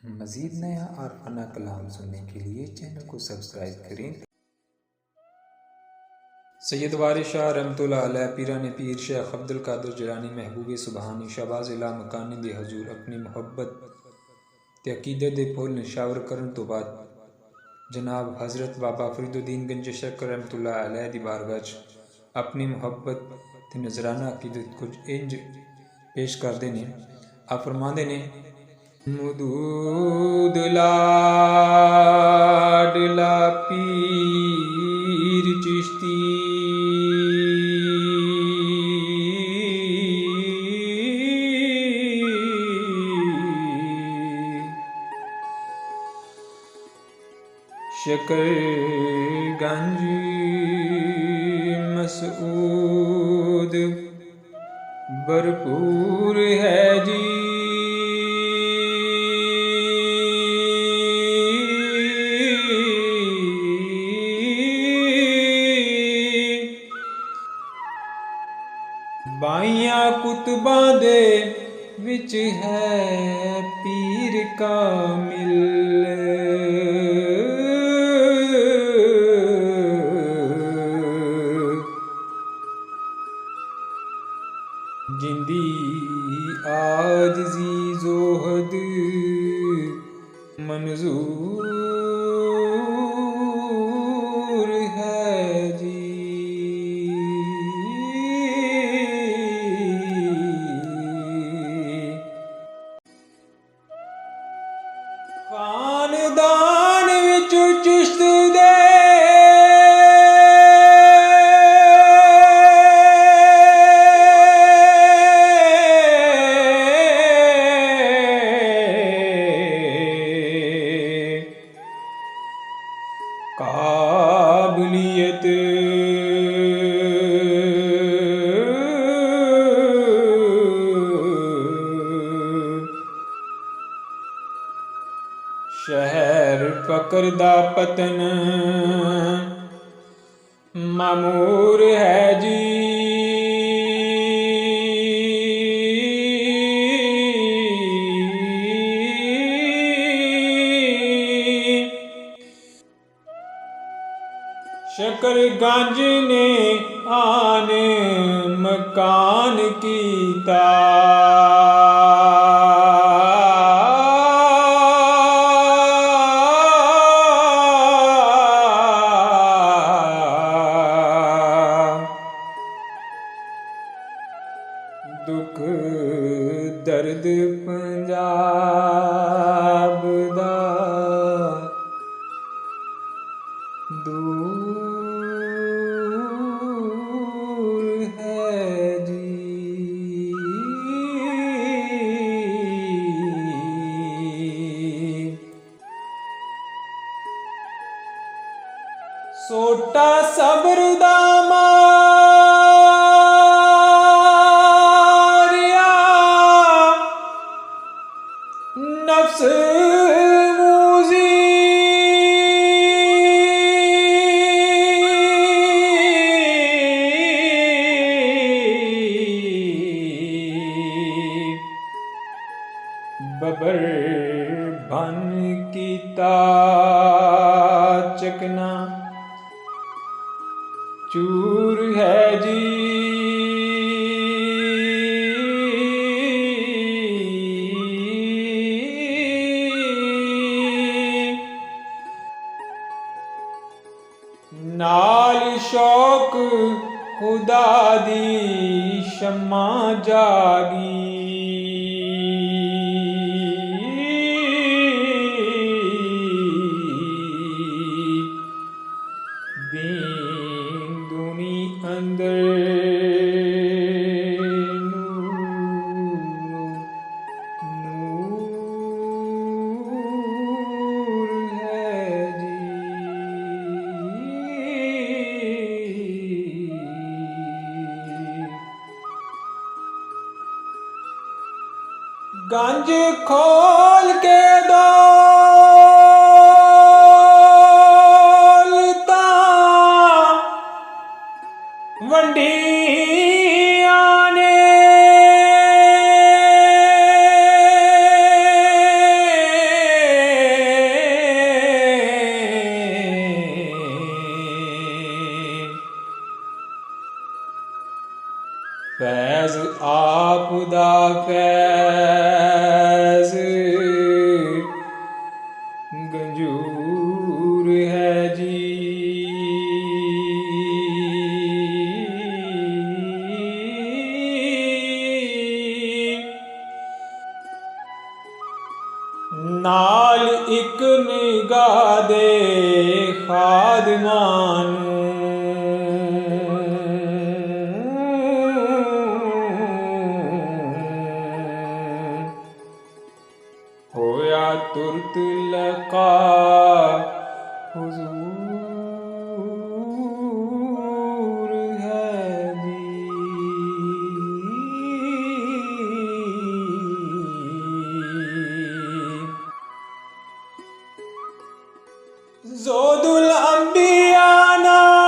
मज़ीद नया आरफाना कलाम सुनने के लिए चैनल को सब्सक्राइब करें। सैयद वारिस शाह रहमतुल्लाह अलैह पीराने पीर शेख अब्दुल कादिर जिलानी महबूब सुबहानी शहबाज इला मकानी दे हजूर अपनी मुहब्बत ते अकीदत दे फुल निशावर करन तो बाद जनाब हज़रत बाबा फरीदुद्दीन गंज शक्कर रहमतुल्लाह अलैह दी बारगाह च अपनी मुहब्बत ते नजराना अकीदत कुछ इंज पेश करते हैं। आप फरमाते ने मुदूद लाडला पीर चिश्ती शकरगंज मसूद भरपूर है जी। बाइयां कुतबां दे विच है पीर कामिल जिंदी आजिज़ी ज़ोहद मंजूर है जी। खानदान विच चिश्त दे काबिलियत शहर फकर दा पतन मामूर है जी। शकरगंज ने आन मकान कीता दुख दर्द पंजाब दा दूर है जी। सोटा सब्र दा मारिया नफ्स बबर बन कीता चकना चूर है जी। नाल शौक खुदा दी शम्मा जागी दुनी अंदर नूर है जी। गंज खोल के दौलता वंडियां ने फैज़ गंजूर है जी। नाल इक निगाह दे खादमान होया तुरत लका हुजूर है जी। ज़ोदुल अंबिया नाम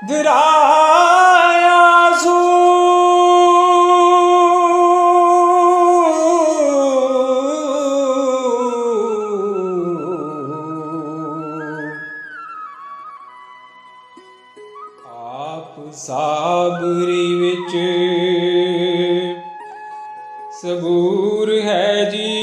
दराया सू आप साबरी विच सबूर है जी।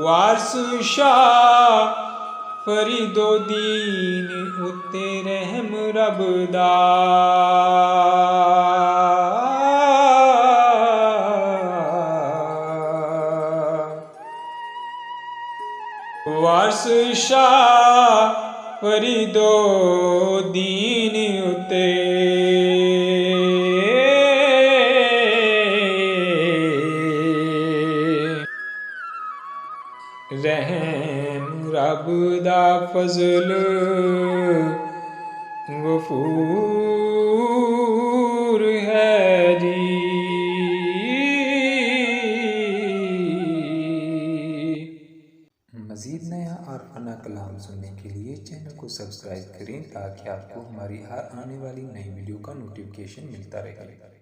वारस शाह फरीदो दीन उत्ते रहम रब दा। वारस शाह फरीदो दीन उते रहम रब दा फजल गफूर है जी। मज़ीद नया और आना कलाम सुनने के लिए चैनल को सब्सक्राइब करें ताकि आपको हमारी हर आने वाली नई वीडियो का नोटिफिकेशन मिलता रहे।